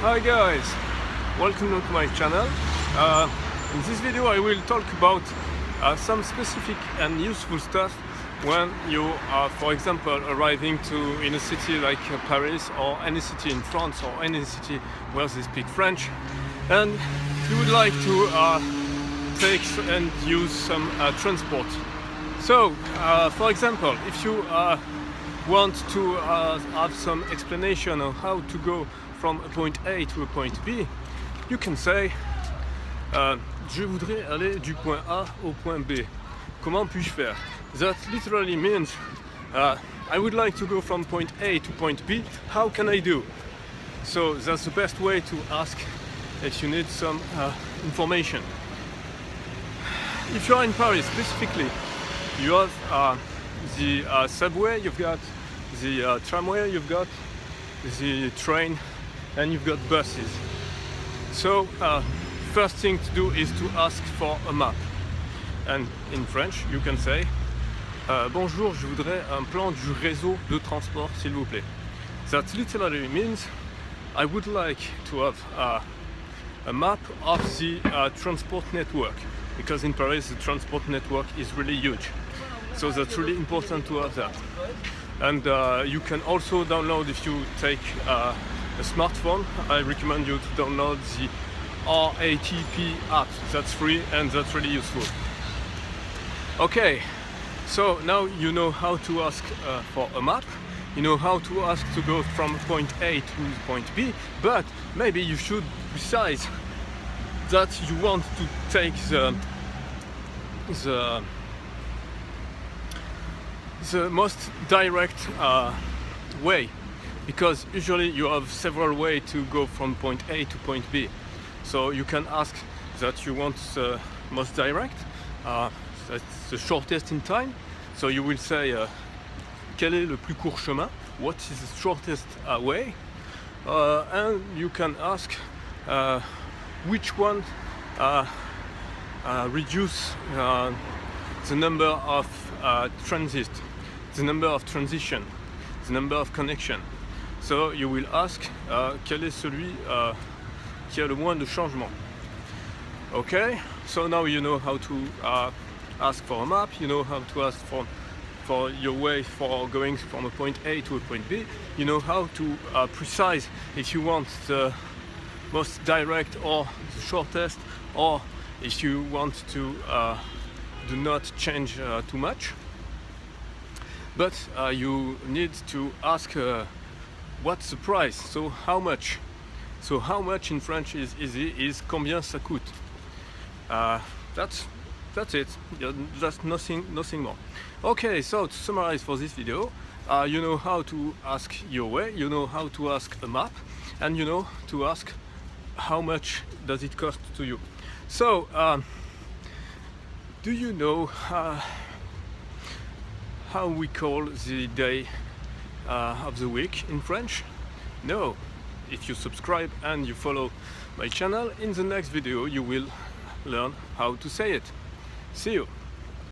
Hi guys, welcome to my channel. In this video I will talk about some specific and useful stuff when you are, for example, arriving in a city like Paris or any city in France or any city where they speak French, and you would like to take and use some transport. So, for example, if you want to have some explanation on how to go from a point A to a point B, you can say je voudrais aller du point A au point B. Comment puis-je faire? That literally means I would like to go from point A to point B. How can I do? So that's the best way to ask if you need some information. If you're in Paris specifically, you have the subway, you've got the tramway, you've got the train, and you've got buses. So first thing to do is to ask for a map. And in French you can say bonjour, je voudrais un plan du réseau de transport s'il vous plaît. That literally means I would like to have a map of the transport network, because in Paris the transport network is really huge. So that's really important to have that. And you can also download, if you take a smartphone, I recommend you to download the RATP app. That's free and that's really useful. Okay, so now you know how to ask for a map, you know how to ask to go from point A to point B, but maybe you should, besides that, you want to take the most direct way, because usually you have several ways to go from point A to point B. So you can ask that you want the most direct, that's the shortest in time. So you will say quel est le plus court chemin, what is the shortest way, and you can ask which one reduce the number of transit, the number of transition, the number of connection. So you will ask quel est celui qui a le moins de changement. Okay, so now you know how to ask for a map, you know how to ask for your way for going from a point A to a point B, you know how to precise if you want the most direct or the shortest, or if you want to do not change too much. But you need to ask what's the price, so how much. So how much in French is easy, is combien ça coûte. That's it, just nothing more. Okay, so to summarize for this video, you know how to ask your way, you know how to ask a map, and you know to ask how much does it cost to you. So do you know how we call the day of the week in French? No. If you subscribe and you follow my channel, in the next video you will learn how to say it. See you!